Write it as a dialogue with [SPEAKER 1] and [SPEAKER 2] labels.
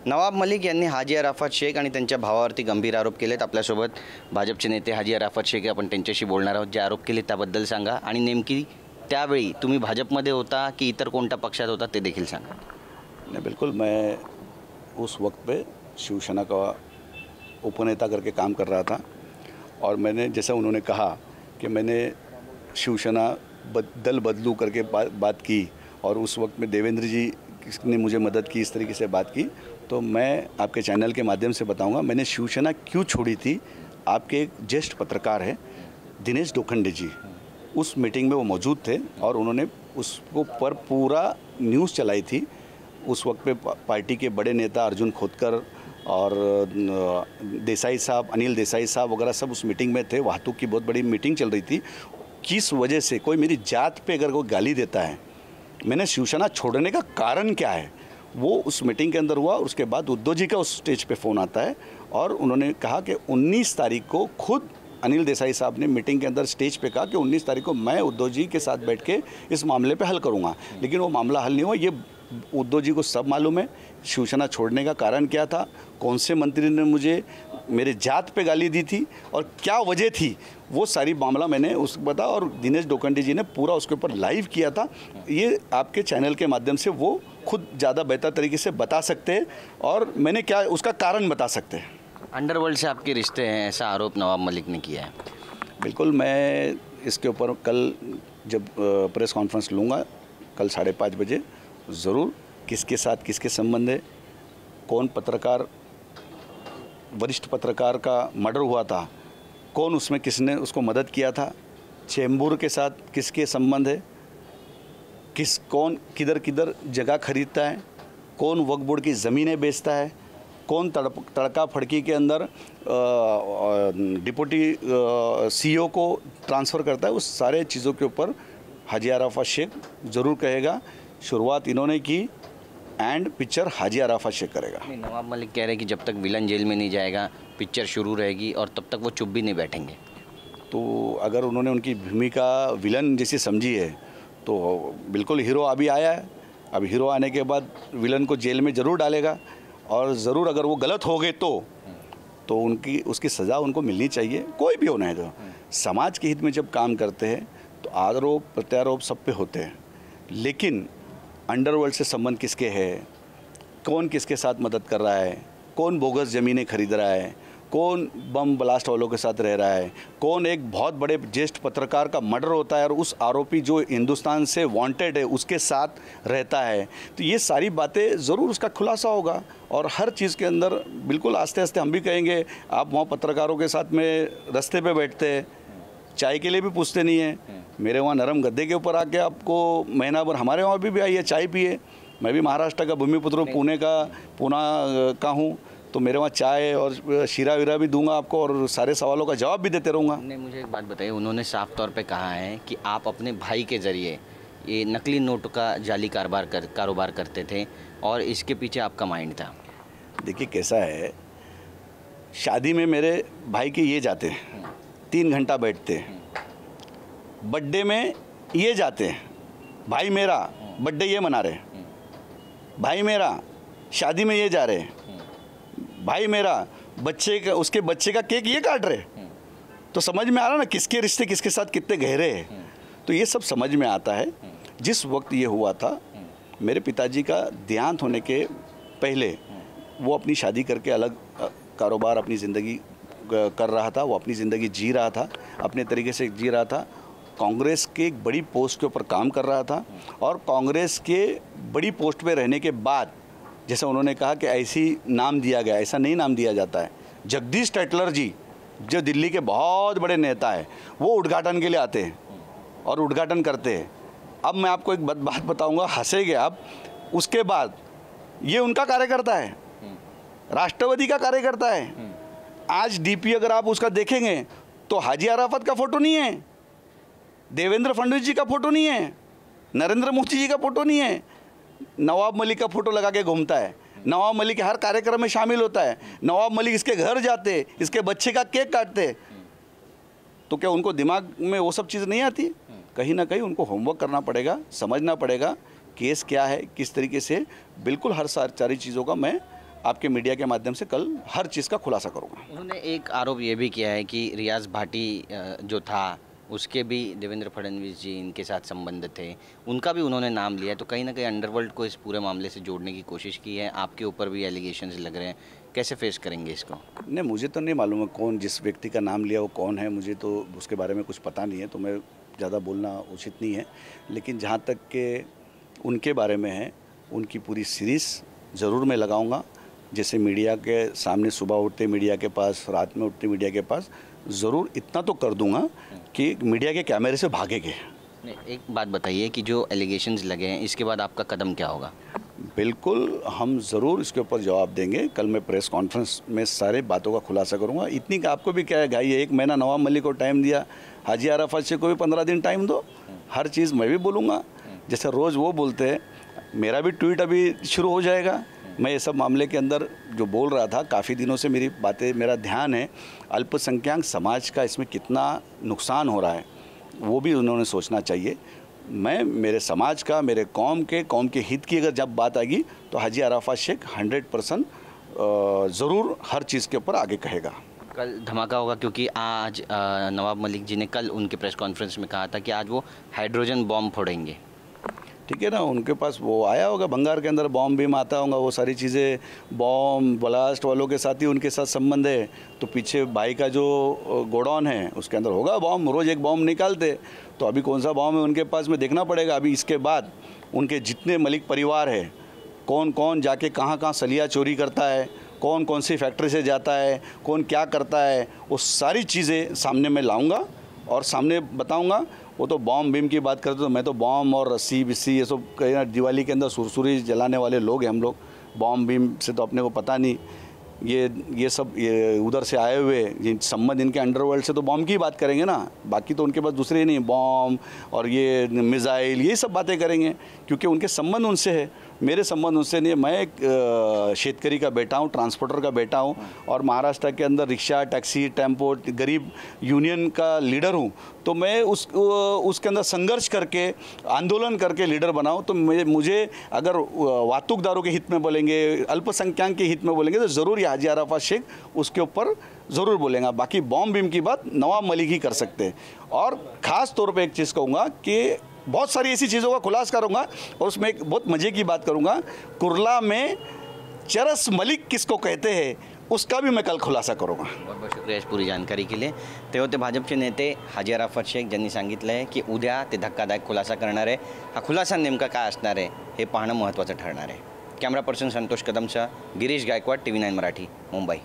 [SPEAKER 1] नवाब मलिक यांनी हाजी अराफत शेख आणि त्यांच्या भावावरती गंभीर आरोप केलेत। आपल्यासोबत भाजपचे नेते हाजी अराफत शेख आपण त्यांच्याशी बोलणार आहोत। जे आरोप केले त्याबद्दल सांगा आणि नेमकी त्यावेळी तुम्ही भाजपमध्ये होता की इतर कोणत्या पक्षात होता ते देखील सांगा।
[SPEAKER 2] नहीं, बिल्कुल मैं उस वक्त पे शिवसेना का उपनेता करके काम कर रहा था और मैंने जैसा उन्होंने कहा कि मैंने शिवसेना दल बदलू करके बात की और उस वक्त में देवेंद्र जी ने मुझे मदद की, इस तरीके से बात की। तो मैं आपके चैनल के माध्यम से बताऊंगा मैंने शिवसेना क्यों छोड़ी थी। आपके एक ज्येष्ठ पत्रकार हैं दिनेश डोखंडे जी, उस मीटिंग में वो मौजूद थे और उन्होंने उसको पर पूरा न्यूज़ चलाई थी। उस वक्त पे पार्टी के बड़े नेता अर्जुन खोतकर और देसाई साहब, अनिल देसाई साहब वगैरह सब उस मीटिंग में थे। वाहतूक की बहुत बड़ी मीटिंग चल रही थी। किस वजह से कोई मेरी जात पे अगर कोई गाली देता है, मैंने शिवसेना छोड़ने का कारण क्या है, वो उस मीटिंग के अंदर हुआ। और उसके बाद उद्धव जी का उस स्टेज पे फ़ोन आता है और उन्होंने कहा कि 19 तारीख को खुद अनिल देसाई साहब ने मीटिंग के अंदर स्टेज पे कहा कि 19 तारीख को मैं उद्धव जी के साथ बैठ के इस मामले पे हल करूँगा। लेकिन वो मामला हल नहीं हुआ। ये उद्धव जी को सब मालूम है शिवसेना छोड़ने का कारण क्या था, कौन से मंत्री ने मुझे मेरे जात पे गाली दी थी और क्या वजह थी, वो सारी मामला मैंने उसको बता और दिनेश डोखंडे जी ने पूरा उसके ऊपर लाइव किया था। ये आपके चैनल के माध्यम से वो खुद ज़्यादा बेहतर तरीके से बता सकते हैं और मैंने क्या उसका कारण बता सकते हैं।
[SPEAKER 1] अंडरवर्ल्ड से आपके रिश्ते हैं, ऐसा आरोप नवाब मलिक ने किया है।
[SPEAKER 2] बिल्कुल, मैं इसके ऊपर कल जब प्रेस कॉन्फ्रेंस लूँगा कल 5:30 बजे, ज़रूर किसके साथ किसके संबंध है, कौन पत्रकार, वरिष्ठ पत्रकार का मर्डर हुआ था, कौन उसमें किसने उसको मदद किया था, चेंबूर के साथ किसके संबंध है, कौन किधर किधर जगह खरीदता है, कौन वक्फ बोर्ड की ज़मीनें बेचता है, कौन तड़का फड़की के अंदर डिप्टी सीईओ को ट्रांसफ़र करता है, उस सारे चीज़ों के ऊपर हाजी अराफत शेख ज़रूर कहेगा। शुरुआत इन्होंने की एंड पिक्चर हाजी अराफत शेख करेगा।
[SPEAKER 1] नवाब मलिक कह रहे हैं कि जब तक विलन जेल में नहीं जाएगा पिक्चर शुरू रहेगी और तब तक वो चुप भी नहीं बैठेंगे।
[SPEAKER 2] तो अगर उन्होंने उनकी भूमिका विलन जैसी समझी है तो बिल्कुल हीरो अभी आया है, अब हीरो आने के बाद विलन को जेल में ज़रूर डालेगा और ज़रूर अगर वो गलत हो गए तो उनकी उसकी सज़ा उनको मिलनी चाहिए। कोई भी होना है तो समाज के हित में जब काम करते हैं तो आरोप प्रत्यारोप सब पे होते हैं, लेकिन अंडरवर्ल्ड से संबंध किसके हैं, कौन किसके साथ मदद कर रहा है, कौन बोगस ज़मीनें खरीद रहा है, कौन बम ब्लास्ट वालों के साथ रह रहा है, कौन एक बहुत बड़े ज्येष्ठ पत्रकार का मर्डर होता है और उस आरोपी जो हिंदुस्तान से वांटेड है उसके साथ रहता है, तो ये सारी बातें ज़रूर उसका खुलासा होगा। और हर चीज़ के अंदर बिल्कुल आस्ते आस्ते हम भी कहेंगे। आप वहाँ पत्रकारों के साथ में रास्ते पे बैठते हैं, चाय के लिए भी पूछते नहीं हैं। मेरे वहाँ नरम गद्दे के ऊपर आके आपको महीना भर हमारे वहाँ भी आइए, चाय पिए। मैं भी महाराष्ट्र का भूमिपुत्र हूँ, पूना का हूँ, तो मेरे वहाँ चाय और शीरा वीरा भी दूंगा आपको और सारे सवालों का जवाब भी देते रहूँगा।
[SPEAKER 1] नहीं, मुझे एक बात बताइए, उन्होंने साफ तौर पे कहा है कि आप अपने भाई के ज़रिए ये नकली नोट का जाली कारोबार करते थे और इसके पीछे आपका माइंड था।
[SPEAKER 2] देखिए कैसा है, शादी में मेरे भाई के ये जाते हैं 3 घंटा बैठते हैं, बर्थडे में ये जाते हैं, भाई मेरा बर्थडे ये मना रहे, भाई मेरा शादी में ये जा रहे, भाई मेरा बच्चे का उसके बच्चे का केक ये काट रहे। तो समझ में आ रहा ना किसके रिश्ते किसके साथ कितने गहरे हैं। तो ये सब समझ में आता है। जिस वक्त ये हुआ था, मेरे पिताजी का देहांत होने के पहले वो अपनी शादी करके अलग कारोबार अपनी ज़िंदगी कर रहा था, वो अपनी ज़िंदगी जी रहा था, अपने तरीके से जी रहा था। कांग्रेस के एक बड़ी पोस्ट के ऊपर काम कर रहा था और कांग्रेस के बड़ी पोस्ट पे रहने के बाद जैसे उन्होंने कहा कि ऐसी नाम दिया गया, ऐसा नहीं नाम दिया जाता है। जगदीश टाइटलर जी जो दिल्ली के बहुत बड़े नेता हैं, वो उद्घाटन के लिए आते हैं और उद्घाटन करते हैं। अब मैं आपको एक बात बताऊंगा, हंसेंगे आप। उसके बाद ये उनका कार्यकर्ता है, राष्ट्रवादी का कार्यकर्ता है। आज डीपी अगर आप उसका देखेंगे तो हाजी अराफत का फ़ोटो नहीं है, देवेंद्र फडणवीस जी का फ़ोटो नहीं है, नरेंद्र मोदी जी का फ़ोटो नहीं है, नवाब मलिक का फ़ोटो लगा के घूमता है। नवाब मलिक हर कार्यक्रम में शामिल होता है, नवाब मलिक इसके घर जाते, इसके बच्चे का केक काटते। तो क्या उनको दिमाग में वो सब चीज़ नहीं आती? कहीं ना कहीं उनको होमवर्क करना पड़ेगा, समझना पड़ेगा केस क्या है, किस तरीके से। बिल्कुल हर सारी चीज़ों का मैं आपके मीडिया के माध्यम से कल हर चीज़ का खुलासा करूँगा।
[SPEAKER 1] उन्होंने एक आरोप ये भी किया है कि रियाज भाटी जो था उसके भी देवेंद्र फडणवीस जी इनके साथ संबंध थे, उनका भी उन्होंने नाम लिया है। तो कहीं ना कहीं अंडरवर्ल्ड को इस पूरे मामले से जोड़ने की कोशिश की है। आपके ऊपर भी एलिगेशंस लग रहे हैं, कैसे फेस करेंगे इसको?
[SPEAKER 2] नहीं, मुझे तो नहीं मालूम है कौन जिस व्यक्ति का नाम लिया वो कौन है, मुझे तो उसके बारे में कुछ पता नहीं है, तो मैं ज़्यादा बोलना उचित नहीं है। लेकिन जहाँ तक के उनके बारे में है, उनकी पूरी सीरीज़ ज़रूर मैं लगाऊंगा। जैसे मीडिया के सामने सुबह उठते मीडिया के पास, रात में उठते मीडिया के पास, ज़रूर इतना तो कर दूंगा कि मीडिया के कैमरे से भागेंगे।
[SPEAKER 1] नहीं, एक बात बताइए कि जो एलिगेशंस लगे हैं इसके बाद आपका कदम क्या होगा?
[SPEAKER 2] बिल्कुल, हम ज़रूर इसके ऊपर जवाब देंगे। कल मैं प्रेस कॉन्फ्रेंस में सारे बातों का खुलासा करूंगा। इतनी का आपको भी क्या है गाई, 1 महीना नवाब मलिक को टाइम दिया, हाजी अराफत शेख को भी 15 दिन टाइम दो, हर चीज़ मैं भी बोलूँगा। जैसे रोज़ वो बोलते हैं, मेरा भी ट्वीट अभी शुरू हो जाएगा। मैं ये सब मामले के अंदर जो बोल रहा था, काफ़ी दिनों से मेरी बातें, मेरा ध्यान है अल्पसंख्यक समाज का इसमें कितना नुकसान हो रहा है, वो भी उन्होंने सोचना चाहिए। मैं मेरे समाज का, मेरे कौम के हित की अगर जब बात आएगी तो हाजी अराफत शेख 100% ज़रूर हर चीज़ के ऊपर आगे कहेगा।
[SPEAKER 1] कल धमाका होगा क्योंकि आज नवाब मलिक जी ने कल उनके प्रेस कॉन्फ्रेंस में कहा था कि आज वो हाइड्रोजन बॉम्ब फोड़ेंगे।
[SPEAKER 2] ठीक है ना, उनके पास वो आया होगा, बंगाल के अंदर बॉम्ब भी आता होगा, वो सारी चीज़ें बॉम्ब ब्लास्ट वालों के साथ ही उनके साथ संबंध है। तो पीछे भाई का जो गोडाउन है उसके अंदर होगा बॉम्ब, रोज़ एक बॉम्ब निकालते। तो अभी कौन सा बॉम्ब है उनके पास में देखना पड़ेगा। अभी इसके बाद उनके जितने मलिक परिवार है, कौन कौन जाके कहाँ कहाँ सलिया चोरी करता है, कौन कौन सी फैक्ट्री से जाता है, कौन क्या करता है, वो सारी चीज़ें सामने मैं लाऊंगा और सामने बताऊंगा। वो तो बॉम्ब बीम की बात करते तो मैं तो बॉम्ब और रस्सी बिस्सी ये सब कहीं दिवाली के अंदर सुरसुरी जलाने वाले लोग हैं हम लोग। बॉम्ब बीम से तो अपने को पता नहीं, ये सब ये उधर से आए हुए जिन संबंध इनके अंडरवर्ल्ड से तो बॉम्ब की बात करेंगे ना, बाकी तो उनके पास दूसरे ही नहीं, बॉम्ब और ये मिसाइल ये सब बातें करेंगे क्योंकि उनके संबंध उनसे है। मेरे संबंध उनसे नहीं है। मैं एक शेतकरी का बेटा हूँ, ट्रांसपोर्टर का बेटा हूँ और महाराष्ट्र के अंदर रिक्शा, टैक्सी, टेम्पो, गरीब यूनियन का लीडर हूँ। तो मैं उसके अंदर संघर्ष करके, आंदोलन करके लीडर बनाऊँ। तो मुझे अगर वातुकदारों के हित में बोलेंगे, अल्पसंख्यक के हित में बोलेंगे तो ज़रूर हाजी अराफत शेख उसके ऊपर ज़रूर बोलेंगे। बाकी बॉम्ब बीम की बात नवाब मलिक ही कर सकते हैं। और ख़ास तौर पे एक चीज़ कहूँगा कि बहुत सारी ऐसी चीज़ों का खुलासा करूँगा और उसमें एक बहुत मज़े की बात करूँगा। कुर्ला में चरस मलिक किसको कहते हैं उसका भी मैं कल खुलासा करूँगा।
[SPEAKER 1] बहुत बहुत शुक्रिया पूरी जानकारी के लिए। ते होते भाजपचे नेते हाजी अराफत शेख, ज्यांनी सांगितलं आहे की उद्या ते धक्कादायक खुलासा करणार आहे। हा खुलासा नेमका काय असणार आहे हे पाहणं महत्त्वाचं ठरणार आहे। कॅमेरा पर्सन संतोष कदमसह गिरीश गायकवाड, TV9 मराठी, मुंबई।